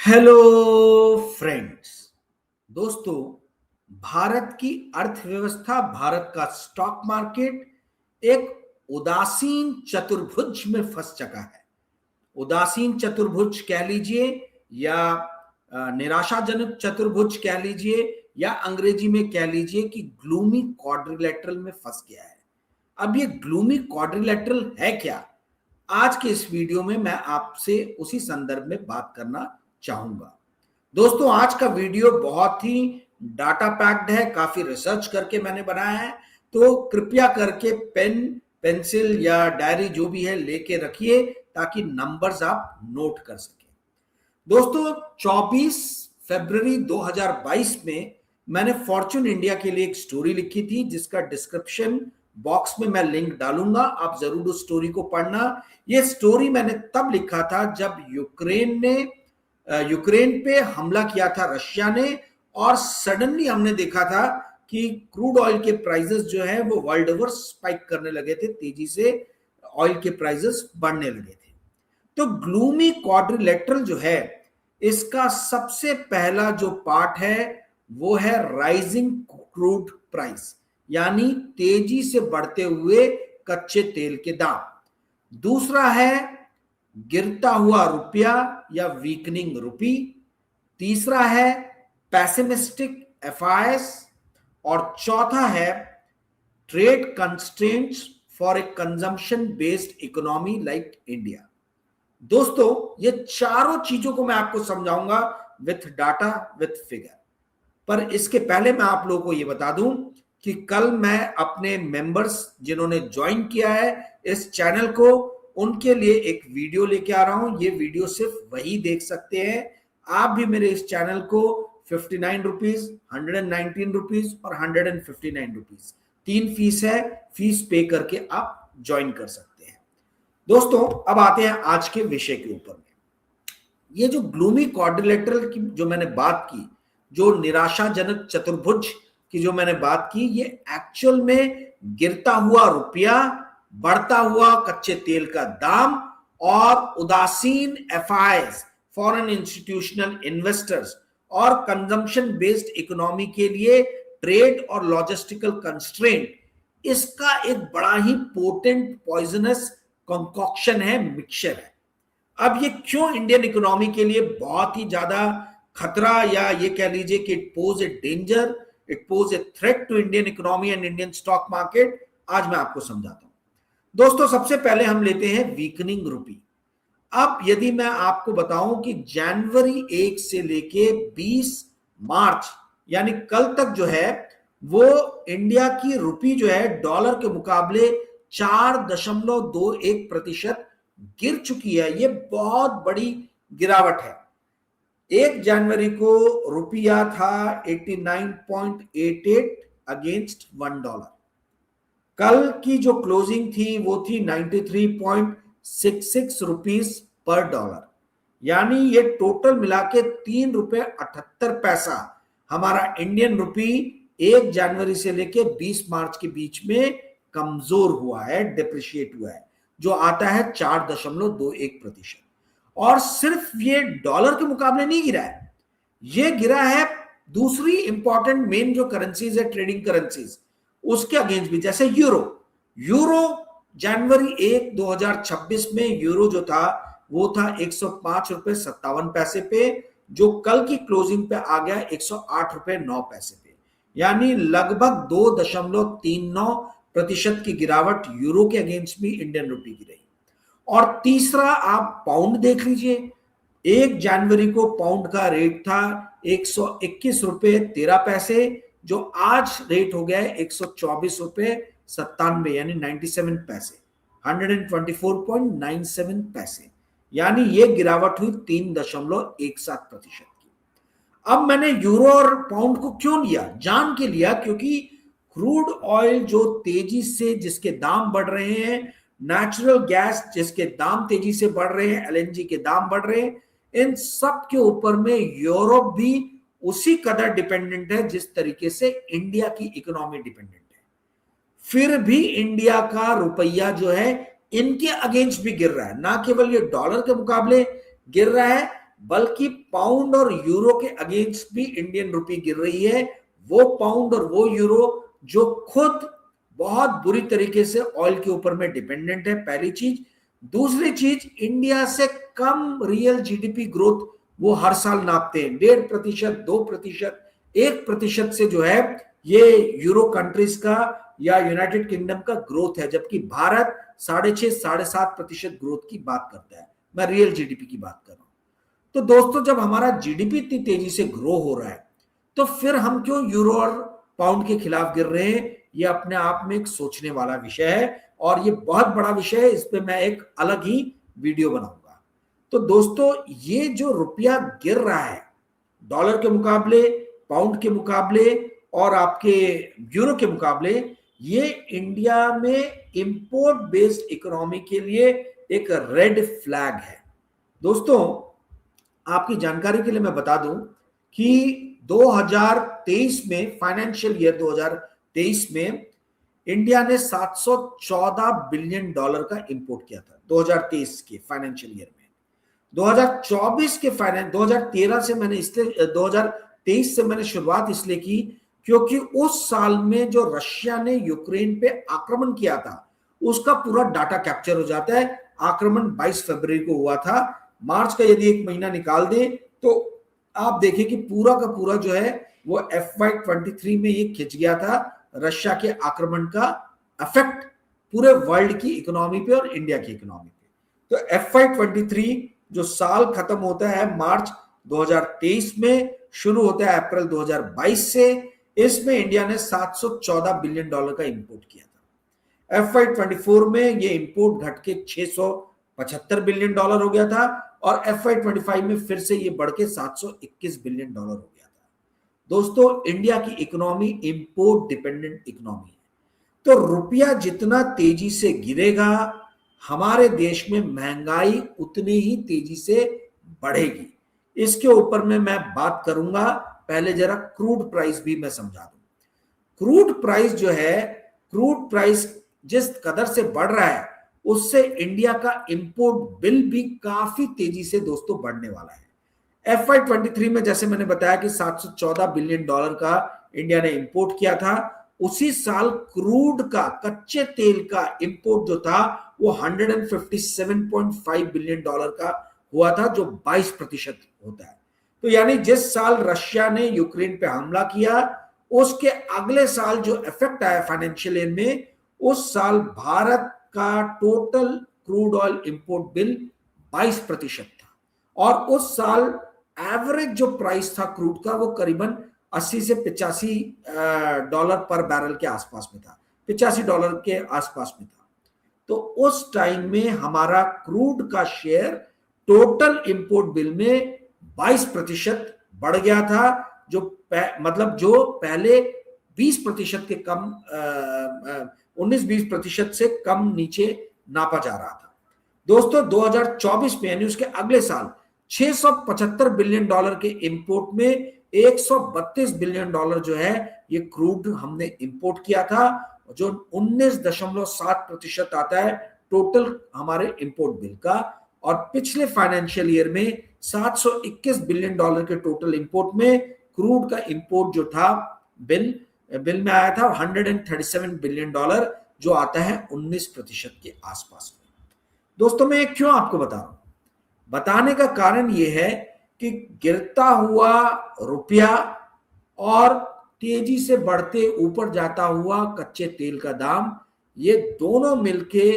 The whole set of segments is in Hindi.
Hello friends. दोस्तों, भारत की अर्थव्यवस्था, भारत का स्टॉक मार्केट एक उदासीन चतुर्भुज में फंस चुका है। उदासीन चतुर्भुज कह लीजिए या निराशाजनक चतुर्भुज कह लीजिए या अंग्रेजी में कह लीजिए कि ग्लूमी क्वाड्रिलेटरल में फंस गया है। अब ये ग्लूमी क्वाड्रिलेटरल है क्या? आज के इस वीडियो में मैं आपसे उसी संदर्भ में बात करना चाहूंगा। दोस्तों, आज का वीडियो बहुत ही डाटा पैक्ड है, काफी रिसर्च करके मैंने बनाया है, तो कृपया करके पेन पेंसिल या डायरी जो भी है लेके रखिए ताकि नंबर्स आप नोट कर सकें। दोस्तों, 24 फरवरी 2022 में मैंने फॉर्च्यून इंडिया के लिए एक स्टोरी लिखी थी जिसका डिस्क्रिप्शन बॉक्स में मैं लिंक डालूंगा, आप जरूर उस स्टोरी को पढ़ना। ये स्टोरी मैंने तब लिखा था जब यूक्रेन पे हमला किया था रशिया ने, और सडनली हमने देखा था कि क्रूड ऑयल के प्राइसेस जो है वो वर्ल्ड ओवर स्पाइक करने लगे थे, तेजी से ऑयल के प्राइसेस बढ़ने लगे थे। तो ग्लूमी क्वाड्रिलेटरल जो है, इसका सबसे पहला जो पार्ट है वो है राइजिंग क्रूड प्राइस, यानी तेजी से बढ़ते हुए कच्चे तेल के दाम। दूसरा है गिरता हुआ रुपया या वीकनिंग रुपी। तीसरा है पैसिमिस्टिक एफआईएस। और चौथा है trade constraints for a consumption based economy like India. दोस्तों, ये चारों चीजों को मैं आपको समझाऊंगा विथ डाटा, विथ फिगर। पर इसके पहले मैं आप लोगों को ये बता दूं कि कल मैं अपने मेंबर्स जिन्होंने ज्वाइन किया है इस चैनल को, उनके लिए एक वीडियो लेके आ रहा हूं। ये वीडियो सिर्फ वही देख सकते हैं। आप भी मेरे इस चैनल को 59 रुपीज, 119 रुपीज और 159 रुपीज, 3 फीस है, फीस पे करके आप ज्वाइन कर सकते हैं। दोस्तों, अब आते हैं आज के विषय के ऊपर में। ये जो ग्लूमी क्वाड्रिलेटरल की जो मैंने बात की, जो निराशाजनक चतुर्भुज की जो मैंने बात की, ये एक्चुअल में गिरता हुआ रुपया, बढ़ता हुआ कच्चे तेल का दाम और उदासीन एफआईएस, फॉरेन इंस्टीट्यूशनल इन्वेस्टर्स, और कंजम्पशन बेस्ड इकोनॉमी के लिए ट्रेड और लॉजिस्टिकल कंस्ट्रेंट, इसका एक बड़ा ही पोटेंट पॉइजनस कंकॉक्शन है, मिक्सचर है। अब ये क्यों इंडियन इकोनॉमी के लिए बहुत ही ज्यादा खतरा, या ये कह लीजिए कि it pose a danger, it pose a threat to Indian economy and Indian stock market, आज मैं आपको समझाता हूं। दोस्तों, सबसे पहले हम लेते हैं वीकनिंग रुपी। अब यदि मैं आपको बताऊं कि जनवरी 1 से लेके 20 मार्च यानी कल तक जो है वो इंडिया की रुपी जो है डॉलर के मुकाबले 4.21% गिर चुकी है। ये बहुत बड़ी गिरावट है। 1 जनवरी को रुपया था 89.88 अगेंस्ट $1। कल की जो क्लोजिंग थी वो थी 93.66 रुपीस पर डॉलर, यानी ये टोटल मिला के 3 रुपए 78 पैसा हमारा इंडियन रुपी 1 जनवरी से लेके 20 मार्च के बीच में कमजोर हुआ है, डिप्रिशिएट हुआ है, जो आता है 4.21%। और सिर्फ ये डॉलर के मुकाबले नहीं गिरा है, ये गिरा है दूसरी इंपॉर्टेंट मेन जो करेंसीज है, ट्रेडिंग करेंसीज, उसके अगेंस्ट भी। जैसे यूरो जनवरी 1 2026 में यूरो जो था वो था 105.57 पे, जो कल की क्लोजिंग पे आ गया 108.09 पे, यानी लगभग 2.39% की गिरावट यूरो के अगेंस्ट भी इंडियन रुपी की रही। और तीसरा आप पाउंड देख लीजिए। 1 जनवरी को पाउंड का रेट था 121.13, जो आज रेट हो गया है 124.97, यानी 97 पैसे, 124.97 पैसे, यानी ये गिरावट हुई 3.17% की। अब मैंने यूरो और पाउंड को क्यों लिया? जान के लिया क्योंकि क्रूड ऑयल जो तेजी से जिसके दाम बढ़ रहे हैं, नेचुरल गैस जिसके दाम तेजी से बढ़ रहे हैं, एलएनजी के दाम बढ़ रहे हैं, इन सब के ऊपर में यूरोप भी उसी कदर डिपेंडेंट है जिस तरीके से इंडिया की इकोनॉमी डिपेंडेंट है। फिर भी इंडिया का रुपया जो है इनके अगेंस्ट भी गिर रहा है, ना केवल ये डॉलर के मुकाबले गिर रहा है, बल्कि पाउंड और यूरो के अगेंस्ट भी इंडियन रुपी गिर रही है। वो पाउंड और वो यूरो जो खुद बहुत बुरी तरीके से ऑयल के ऊपर में डिपेंडेंट है, पहली चीज। दूसरी चीज, इंडिया से कम रियल जीडीपी ग्रोथ वो हर साल नापते हैं, 1.5%, 2%, 1% से जो है ये यूरो कंट्रीज का या यूनाइटेड किंगडम का ग्रोथ है, जबकि भारत 6.5 7.5% ग्रोथ की बात करता है। मैं रियल जीडीपी की बात कर रहा हूं। तो दोस्तों, जब हमारा जीडीपी इतनी तेजी से ग्रो हो रहा है, तो फिर हम क्यों यूरो और पाउंड के खिलाफ गिर रहे हैं? ये अपने आप में एक सोचने वाला विषय है और ये बहुत बड़ा विषय है। इस पे मैं एक अलग ही वीडियो बनाऊंगा। तो दोस्तों, ये जो रुपया गिर रहा है डॉलर के मुकाबले, पाउंड के मुकाबले और आपके यूरो के मुकाबले, ये इंडिया में इंपोर्ट बेस्ड इकोनॉमी के लिए एक रेड फ्लैग है। दोस्तों, आपकी जानकारी के लिए मैं बता दूं कि 2023 में, फाइनेंशियल ईयर 2023 में इंडिया ने 714 बिलियन डॉलर का इंपोर्ट किया था 2023 के फाइनेंशियल ईयर में। 2024 के 2013 से मैंने इसलिए 2023 से मैंने शुरुआत इसलिए की क्योंकि उस साल में जो रशिया ने यूक्रेन पे आक्रमण किया था उसका पूरा डाटा कैप्चर हो जाता है। आक्रमण 22 फरवरी को हुआ था। मार्च का यदि एक महीना निकाल दें तो आप देखें कि पूरा का पूरा जो है वो FY23 में ये खिंच गया था। रशिया के आक्रमण का इफेक्ट पूरे वर्ल्ड की इकोनॉमी पे और इंडिया की इकोनॉमी पे। तो FY23 जो साल खत्म होता है मार्च 2023 में, शुरू होता है अप्रैल 2022 से, इसमें इंडिया ने 714 बिलियन डॉलर का इंपोर्ट किया था। FY24 में ये इंपोर्ट घट के 675 बिलियन डॉलर हो गया था और FY25 में फिर से ये बढ़ के 721 बिलियन डॉलर हो गया था। दोस्तों, इंडिया की इकोनॉमी इंपोर्ट डिपेंडेंट इकोनॉमी है, तो रुपया जितना तेजी से गिरेगा हमारे देश में महंगाई उतनी ही तेजी से बढ़ेगी। इसके ऊपर में मैं बात करूंगा। पहले जरा क्रूड प्राइस भी मैं समझा दूं। क्रूड प्राइस जो है, क्रूड प्राइस जिस कदर से बढ़ रहा है उससे इंडिया का इंपोर्ट बिल भी काफी तेजी से दोस्तों बढ़ने वाला है। FY23 में जैसे मैंने बताया कि 714 बिलियन डॉलर का इंडिया ने इंपोर्ट किया था। उसी साल क्रूड का, कच्चे तेल का इंपोर्ट जो था वो 157.5 बिलियन डॉलर का हुआ था, जो 22% होता है। तो यानी जिस साल रशिया ने यूक्रेन पे हमला किया उसके अगले साल जो इफेक्ट आया फाइनेंशियल ईयर में, उस साल भारत का total crude oil import bill 22% था और उस साल एवरेज जो प्राइस था क्रूड का वो करीबन 80 से 85 डॉलर पर बैरल के आसपास में था, 85 डॉलर के आसपास में था। तो उस टाइम में हमारा क्रूड का शेयर टोटल इंपोर्ट बिल में 22% बढ़ गया था, जो मतलब जो पहले 20% के कम 19-20% से कम नीचे नापा जा रहा था। दोस्तों, 2024 में यानी उसके अगले साल 675 बिलियन डॉलर के इंपोर्ट में 132 बिलियन डॉलर जो है ये क्रूड हमने इंपोर्ट किया था, जो 19.7% आता है टोटल हमारे इंपोर्ट बिल का। और पिछले फाइनेंशियल ईयर में 721 बिलियन डॉलर के टोटल इंपोर्ट में क्रूड का इंपोर्ट जो था बिल में आया था 137 बिलियन डॉलर, जो आता है 19% के आसपास में। दोस्तों, मैं क्यों आपको बता रहा हूं? बताने का कारण यह है कि गिरता हुआ रुपया और तेजी से बढ़ते ऊपर जाता हुआ कच्चे तेल का दाम, ये दोनों मिलके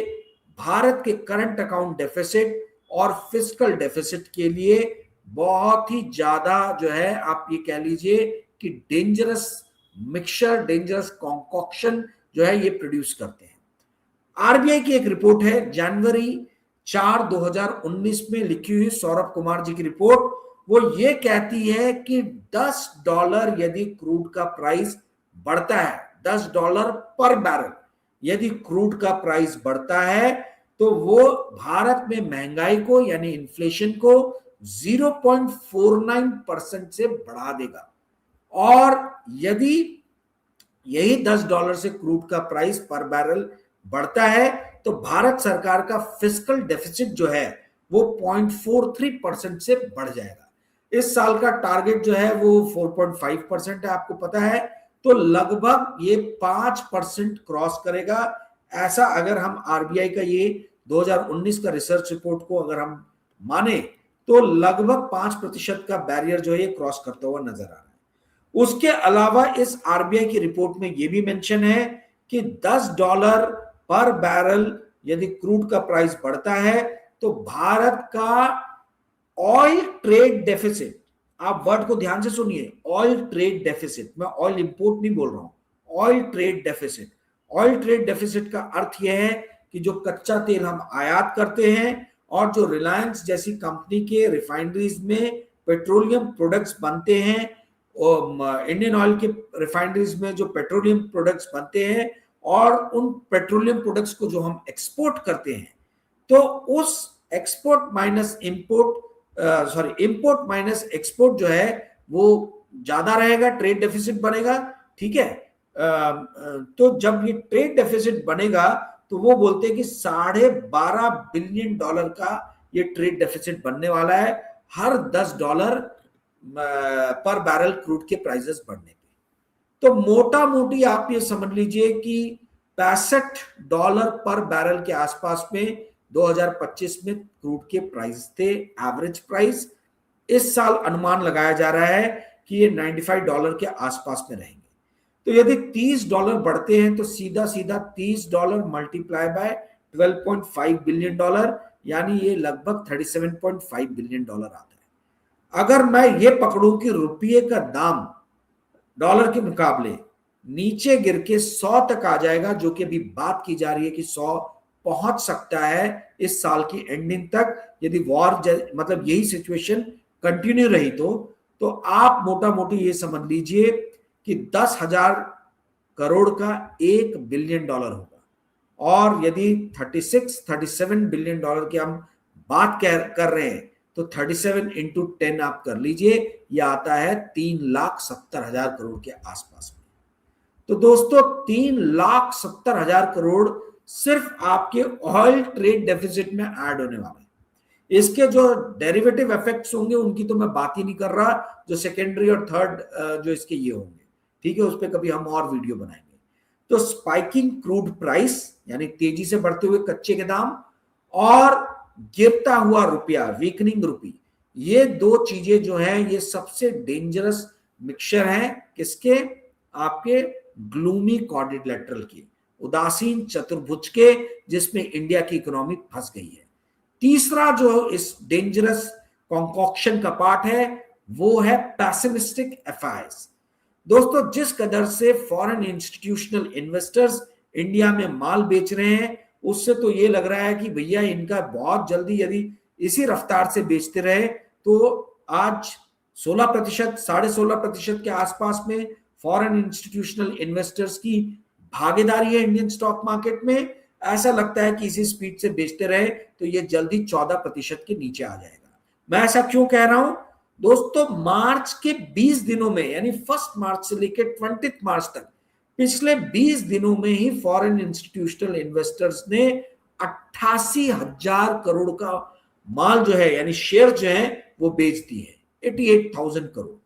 भारत के करंट अकाउंट डेफिसिट और फिस्कल डेफिसिट के लिए बहुत ही ज्यादा जो है, आप ये कह लीजिए कि डेंजरस मिक्सचर, डेंजरस कॉन्कॉक्शन जो है ये प्रोड्यूस करते हैं। आरबीआई की एक रिपोर्ट है जनवरी 4 2019 में लिखी हुई सौरभ कुमार जी की रिपोर्ट, वो ये कहती है कि $10 यदि क्रूड का प्राइस बढ़ता है, $10 पर बैरल यदि क्रूड का प्राइस बढ़ता है तो वो भारत में महंगाई को यानी इन्फ्लेशन को 0.49% से बढ़ा देगा। और यदि यही $10 से क्रूड का प्राइस पर बैरल बढ़ता है तो भारत सरकार का फिस्कल डेफिसिट जो है वो 0.43% से बढ़ जाएगा। इस साल का टारगेट जो है वो 4.5% है, आपको पता है, तो लगभग ये 5% क्रॉस करेगा। ऐसा अगर हम आरबीआई का ये 2019 का रिसर्च रिपोर्ट को अगर हम माने तो लगभग 5% का बैरियर जो है ये क्रॉस करता हुआ नजर आ रहा है। उसके अलावा इस आरबीआई की रिपोर्ट में ये भी मेंशन है कि $10 पर बैरल यदि क्रूड का प्राइस बढ़ता है तो भारत का ऑयल ट्रेड डेफिसिट, आप वर्ड को ध्यान से सुनिए, ऑयल ट्रेड डेफिसिट, मैं ऑयल इंपोर्ट नहीं बोल रहा हूं, oil trade deficit. Oil trade deficit का अर्थ यह है कि जो कच्चा तेल हम आयात करते हैं और जो रिलायंस जैसी कंपनी के रिफाइनरीज में पेट्रोलियम प्रोडक्ट्स बनते हैं, और इंडियन ऑयल के रिफाइनरीज में जो पेट्रोलियम प्रोडक्ट्स बनते हैं और उन पेट्रोलियम प्रोडक्ट्स को जो हम एक्सपोर्ट करते हैं, तो उस export minus import import minus export जो है वो ज्यादा रहेगा, ट्रेड डेफिसिट बनेगा, ठीक है। तो जब ये ट्रेड डेफिसिट बनेगा तो वो बोलते हैं कि $12.5 बिलियन का ये ट्रेड डेफिसिट बनने वाला है हर $10 पर बैरल क्रूड के प्राइसेस बढ़ने पे। तो मोटा मोटी आप ये समझ लीजिए कि $65 पर बैरल के आसपास में 2025 में क्रूड के प्राइस थे, एवरेज प्राइस। इस साल अनुमान लगाया जा रहा है कि ये $95 के आसपास में रहेंगे। तो यदि $30 बढ़ते हैं तो सीधा सीधा $30 मल्टीप्लाई बाय $12.5 बिलियन, यानी ये लगभग $37.5 बिलियन आता है। अगर मैं ये पकड़ूं कि रुपये का दाम डॉलर के मुकाबले नीचे गिर के 100 तक आ जाएगा, जो कि अभी बात की जा रही है कि 100 पहुंच सकता है इस साल की एंडिंग तक, यदि वॉर मतलब यही सिचुएशन कंटिन्यू रही तो आप मोटा मोटी ये समझ लीजिए कि 10,000 करोड़ का $1 बिलियन होगा। और यदि 37 बिलियन डॉलर की हम बात कर रहे हैं तो 37 इंटू 10 आप कर लीजिए, यह आता है 3,70,000 करोड़ के आसपास में। तो दोस्तों 3,70,000 करोड़ सिर्फ आपके ऑयल ट्रेड डेफिसिट में ऐड होने वाला है। इसके जो डेरिवेटिव इफेक्ट्स होंगे उनकी तो मैं बात ही नहीं कर रहा, जो सेकेंडरी और थर्ड जो इसके ये होंगे, ठीक है, उस पर कभी हम और वीडियो बनाएंगे। तो स्पाइकिंग क्रूड प्राइस यानी तेजी से बढ़ते हुए कच्चे के दाम और गिरता हुआ रुपया, वीकनिंग रुपी, ये दो चीजें जो हैं ये सबसे डेंजरस मिक्सचर हैं किसके, आपके ग्लूमी क्वाड्रिलेटरल की, उदासीन चतुर्भुज के, जिसमें इंडिया की इकोनॉमी फंस गई है। तीसरा जो इस डेंजरस कॉन्कॉक्शन का पार्ट है वो है पैसिमिस्टिक एफआईआईस। दोस्तों जिस कदर से फॉरेन इंस्टीट्यूशनल इन्वेस्टर्स इंडिया में माल बेच रहे हैं, उससे तो ये लग रहा है कि भैया इनका बहुत जल्दी यदि इसी रफ्तार से बेचते रहे तो आज 16%, 16.5% के आसपास में फॉरेन इंस्टीट्यूशनल इन्वेस्टर्स की भागीदारी है इंडियन स्टॉक मार्केट में। ऐसा लगता है कि इसी स्पीड से बेचते रहे तो ये जल्दी 14% के नीचे आ जाएगा। मैं ऐसा क्यों कह रहा हूं दोस्तों, मार्च के 20 दिनों में यानी 1 मार्च से लेकर 20 मार्च तक पिछले 20 दिनों में ही फॉरेन इंस्टीट्यूशनल इन्वेस्टर्स ने 88,000 करोड़ का माल जो है यानी शेयर जो है वो बेच दी है, 88,000 करोड़।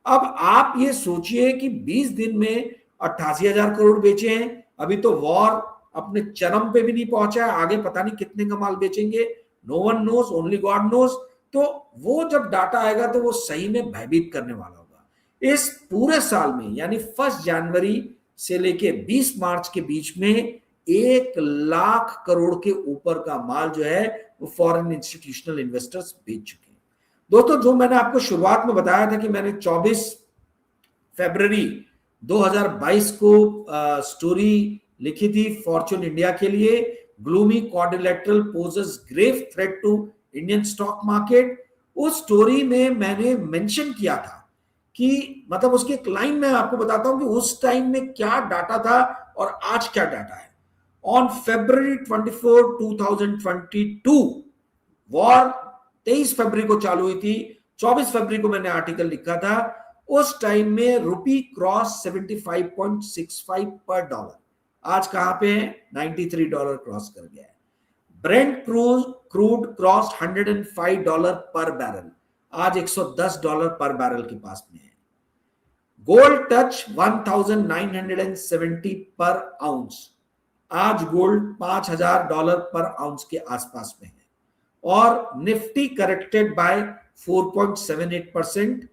अब आप ये सोचिए कि 20 दिन में 88,000 करोड़ बेचे हैं, अभी तो वॉर अपने चरम पे भी नहीं पहुंचा है, आगे पता नहीं कितने का माल बेचेंगे, no one knows, only God knows. तो वो जब डाटा आएगा तो वो सही में भयभीत करने वाला होगा। इस पूरे साल में यानी 1 जनवरी से लेके 20 मार्च के बीच में 1,00,000 करोड़ के ऊपर का माल जो है वो फॉरेन इंस्टीट्यूशनल इन्वेस्टर्स बेच चुके हैं। दोस्तों जो मैंने आपको शुरुआत में बताया था कि मैंने 24 फरवरी 2022 को स्टोरी लिखी थी फॉर्च्यून इंडिया के लिए, gloomy quadrilateral poses grave threat to Indian stock market. उस स्टोरी में मैंने मेंशन किया था कि मतलब उसकी एक लाइन में आपको बताता हूं कि उस टाइम में क्या डाटा था और आज क्या डाटा है। ऑन February 24, 2022 वॉर 23 फरवरी को चालू हुई थी, 24 फरवरी को मैंने आर्टिकल लिखा था। उस टाइम में रुपी क्रॉस 75.65 पर डॉलर, आज कहां पे है, $93 क्रॉस कर गया है। ब्रेंट क्रूड क्रॉस $105 पर बैरल, आज $110 पर बैरल के पास में है। गोल्ड टच 1970 पर आउंस, आज गोल्ड $5000 पर आउंस के आसपास में है। और निफ्टी करेक्टेड बाय 4.78%,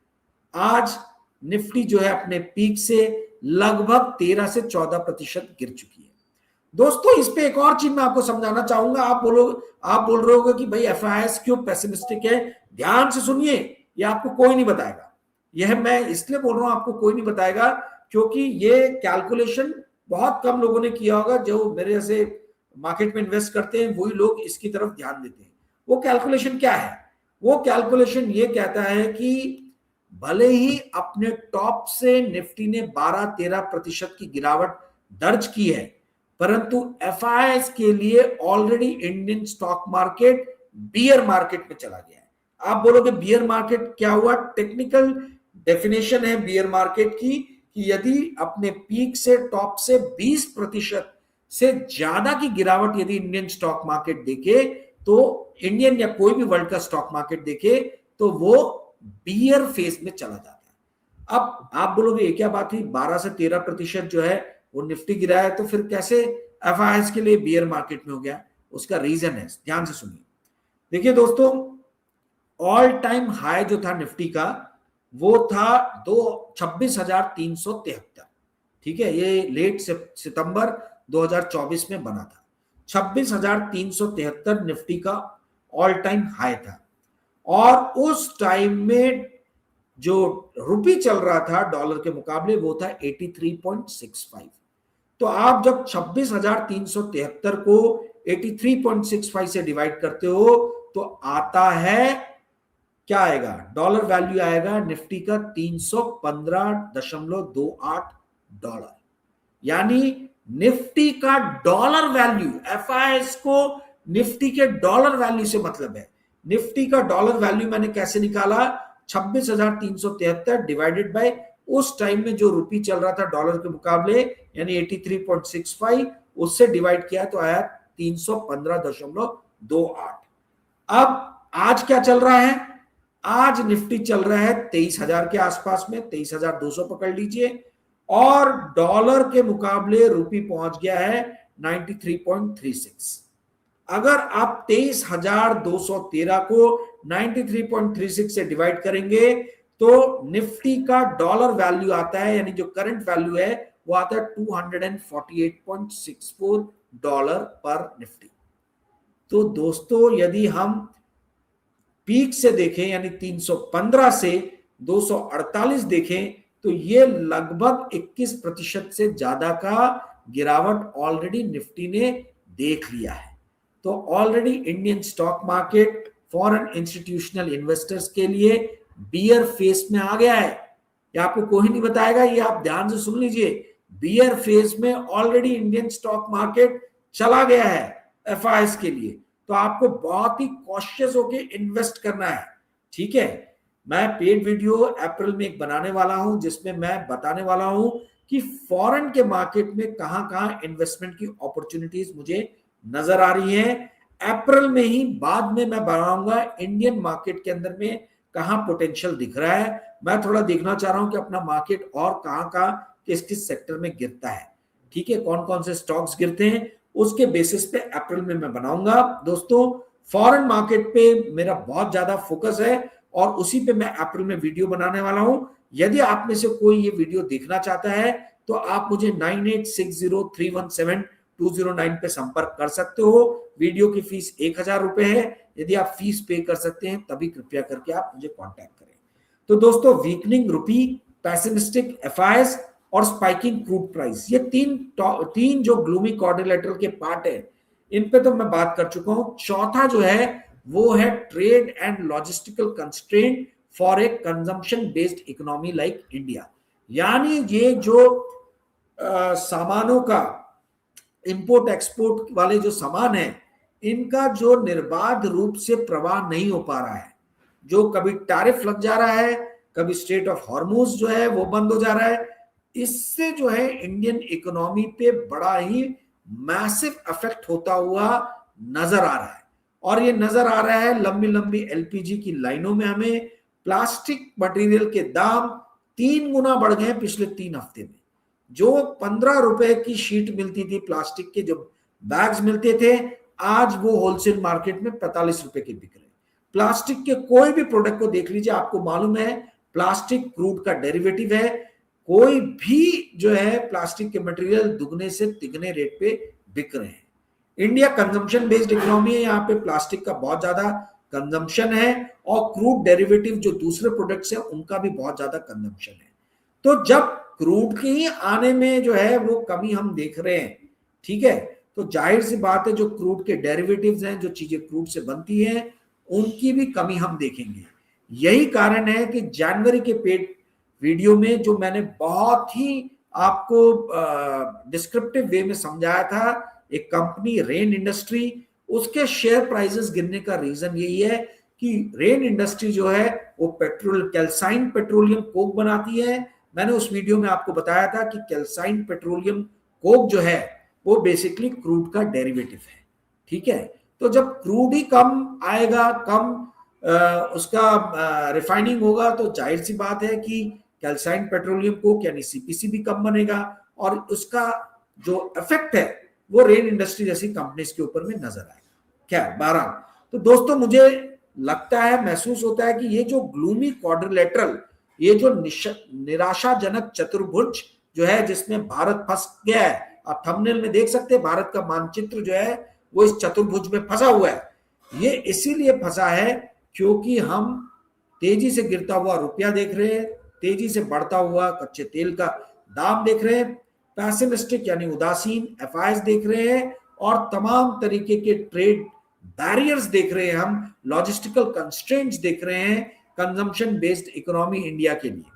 आज निफ्टी जो है अपने पीक से लगभग 13 से 14% गिर चुकी है। दोस्तों इस पे एक और चीज मैं आपको समझाना चाहूंगा। आप बोल रहे होगे कि भाई एफआईएस क्यों पेसिमिस्टिक है। ध्यान से सुनिए, ये आपको कोई नहीं बताएगा। यह मैं इसलिए बोल रहा हूं आपको कोई नहीं बताएगा क्योंकि ये कैलकुलेशन बहुत कम लोगों ने किया होगा। जो मेरे जैसे मार्केट में इन्वेस्ट करते हैं वही लोग इसकी तरफ ध्यान देते हैं। वो कैलकुलेशन क्या है? वो कैलकुलेशन ये कहता है कि भले ही अपने टॉप से निफ्टी ने 12-13% की गिरावट दर्ज की है, परंतु एफआईएस के लिए already Indian stock market beer market में चला गया है। आप बोलोगे बियर मार्केट क्या हुआ? टेक्निकल डेफिनेशन है बियर मार्केट की कि यदि अपने पीक से टॉप से 20% से ज्यादा की गिरावट यदि इंडियन स्टॉक मार्केट देखे, तो इंडियन या कोई भी वर्ल्ड का स्टॉक मार्केट देखे, तो वो बियर फेज में चला जाता है। अब आप बोलोगे ये क्या बात हुई, 12 से 13% जो है वो निफ्टी गिरा है, तो फिर कैसे एफआईएस के लिए बियर मार्केट में हो गया? उसका रीजन है, ध्यान से सुनिए। देखिए दोस्तों, ऑल टाइम हाई जो था निफ्टी का वो था 26,373। ठीक है, ये लेट सितंबर 2024 में बना था। 26,373 निफ्टी का ऑल टाइम हाई था। और उस टाइम में जो रुपी चल रहा था डॉलर के मुकाबले वो था 83.65। तो आप जब 26,373 को 83.65 से डिवाइड करते हो तो आता है, क्या आएगा? डॉलर वैल्यू आएगा निफ्टी का $315.28। यानी निफ्टी का डॉलर वैल्यू, एफआईएस को निफ्टी के डॉलर वैल्यू से मतलब है। निफ्टी का डॉलर वैल्यू मैंने कैसे निकाला? 26,373 डिवाइडेड बाय उस टाइम में जो रुपी चल रहा था डॉलर के मुकाबले, यानी 83.65, उससे डिवाइड किया तो आया 315.28। अब आज क्या चल रहा है? आज निफ्टी चल रहा है 23,000 के आसपास में, 23,200 पकड़ लीजिए। और डॉलर के मुकाबले रुपी पहुंच गया है 93.36। अगर आप 23,213 को 93.36 से डिवाइड करेंगे तो निफ्टी का डॉलर वैल्यू आता है, यानी जो करंट वैल्यू है वो आता है $248.64 पर निफ्टी। तो दोस्तों यदि हम पीक से देखें यानी 315 से 248 देखें तो ये लगभग 21% से ज्यादा का गिरावट ऑलरेडी निफ्टी ने देख लिया है। तो already Indian stock market foreign institutional investors के लिए बियर फेस में आ गया है। ये आपको कोई नहीं बताएगा, ये आप ध्यान से सुन लीजिए। बियर फेस में ऑलरेडी इंडियन स्टॉक मार्केट चला गया है एफआईएस के लिए। तो आपको बहुत ही कॉशियस होकर इन्वेस्ट करना है। ठीक है, मैं पेड वीडियो अप्रैल में एक बनाने वाला हूं जिसमें मैं बताने वाला हूं कि फॉरेन के मार्केट में कहां कहां इन्वेस्टमेंट की अपॉर्चुनिटीज मुझे नजर आ रही है। अप्रैल में ही बाद में मैं बनाऊंगा इंडियन मार्केट के अंदर में कहां पोटेंशियल दिख रहा है। मैं थोड़ा देखना चाह रहा हूं कि अपना मार्केट और कहां कहां किस किस सेक्टर में गिरता है। ठीक है, कौन कौन से स्टॉक्स गिरते हैं उसके बेसिस पे अप्रैल में मैं बनाऊंगा। दोस्तों फॉरेन मार्केट पे मेरा बहुत ज्यादा फोकस है और उसी पे मैं अप्रैल में वीडियो बनाने वाला हूं। यदि आप में से कोई ये वीडियो देखना चाहता है तो आप मुझे 9860317209 पे संपर्क कर सकते हो। वीडियो की फीस 1,000 रुपए है। यदि आप फीस पे कर सकते हैं तभी कृपया करके आप मुझे कांटेक्ट करें। तो दोस्तों वीकनिंग रुपी, पैसिमिस्टिक एफआईएस और स्पाइकिंग क्रूड प्राइस, ये तीन जो ग्लूमी क्वाड्रिलेटरल के पार्ट है, इन पे तो मैं बात कर चुका हूं। चौथा जो है वो है trade and logistical constraint for a consumption based economy like India. यानी ये जो सामानों का इंपोर्ट एक्सपोर्ट वाले जो सामान है, इनका जो निर्बाध रूप से प्रवाह नहीं हो पा रहा है, जो कभी टैरिफ लग जा रहा है, कभी स्ट्रेट ऑफ हॉर्मुज जो है वो बंद हो जा रहा है, इससे जो है इंडियन इकोनॉमी पे बड़ा ही मैसिव इफेक्ट होता हुआ नजर आ रहा है। और ये नजर आ रहा है लंबी लंबी एलपीजी की लाइनों में। हमें प्लास्टिक मटेरियल के दाम 3 गुना बढ़ गए पिछले 3 हफ्ते में। जो 15 रुपए की शीट मिलती थी प्लास्टिक के, जो बैग्स मिलते थे, आज वो होलसेल मार्केट में 45 रुपए के बिक रहे हैं। प्लास्टिक के कोई भी प्रोडक्ट को देख लीजिए, आपको मालूम है प्लास्टिक क्रूड का डेरिवेटिव है। कोई भी जो है प्लास्टिक के मटेरियल दुगने से तिगने रेट पे बिक रहे हैं। इंडिया कंजम्पशन बेस्ड इकोनॉमी है, यहाँ पे प्लास्टिक का बहुत ज्यादा कंजम्पशन है और क्रूड डेरिवेटिव जो दूसरे प्रोडक्ट्स हैं उनका भी बहुत ज्यादा कंजम्पशन है। तो जब क्रूड के ही आने में जो है वो कमी हम देख रहे हैं, ठीक है, तो जाहिर सी बात है जो क्रूड के डेरिवेटिव्स हैं, जो चीजें क्रूड से बनती हैं, उनकी भी कमी हम देखेंगे। यही कारण है कि जनवरी के पेड वीडियो में जो मैंने बहुत ही आपको डिस्क्रिप्टिव वे में समझाया था, एक कंपनी रेन इंडस्ट्री, उसके शेयर प्राइसेस गिरने का रीजन यही है कि रेन इंडस्ट्री जो है वो पेट्रोल कैल्साइन पेट्रोलियम कोक बनाती है। मैंने उस वीडियो में आपको बताया था कि कैल्साइन पेट्रोलियम कोक जो है वो बेसिकली क्रूड का डेरिवेटिव है, ठीक है। तो जब क्रूड ही कम आएगा, कम उसका रिफाइनिंग होगा, तो जाहिर सी बात है कि कैल्साइन पेट्रोलियम कोक यानी सीपीसी भी कम बनेगा और उसका जो इफेक्ट है वो रेन इंडस्ट्री जैसी कंपनीज के ऊपर में नजर आएगा। क्या बहरहाल, तो दोस्तों मुझे लगता है, महसूस होता है कि ये जो ग्लूमी क्वाड्रिलेटरल, ये जो निराशाजनक चतुर्भुज जो है जिसमें भारत फंस गया है, आप थंबनेल में देख सकते हैं भारत का मानचित्र जो है वो इस चतुर्भुज में फंसा हुआ है। ये इसीलिए फंसा है क्योंकि हम तेजी से गिरता हुआ रुपया देख रहे हैं, तेजी से बढ़ता हुआ कच्चे तेल का दाम देख रहे हैं, पैसिमिस्टिक यानी उदासीन एफआईएस देख रहे हैं और तमाम तरीके के ट्रेड बैरियर्स देख रहे हैं, हम लॉजिस्टिकल कंस्ट्रेंट्स देख रहे हैं कंजम्पशन बेस्ड इकोनॉमी इंडिया के लिए।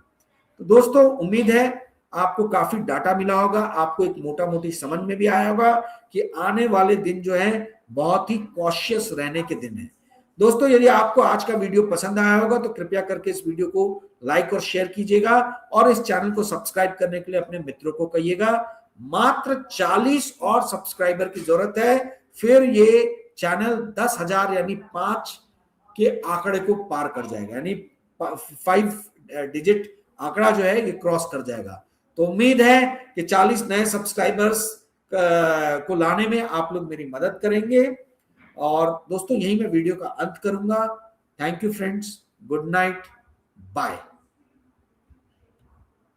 तो दोस्तों उम्मीद है आपको काफी डाटा मिला होगा, आपको एक मोटा मोटी समझ में भी आया होगा कि आने वाले दिन जो है बहुत ही कॉशियस रहने के दिन है। दोस्तों यदि आपको आज का वीडियो पसंद आया होगा तो कृपया करके इस वीडियो को लाइक और शेयर कीजिएगा और इस चैनल को सब्सक्राइब करने के लिए अपने मित्रों को कहिएगा। मात्र 40 और सब्सक्राइबर की जरूरत है, फिर ये चैनल 10,000 यानी 5 के आंकड़े को पार कर जाएगा, यानी 5 डिजिट आंकड़ा जो है ये क्रॉस कर जाएगा। तो उम्मीद है कि 40 नए सब्सक्राइबर्स को लाने में आप लोग मेरी मदद करेंगे। और दोस्तों यही मैं वीडियो का अंत करूंगा। Thank you friends, good night, bye.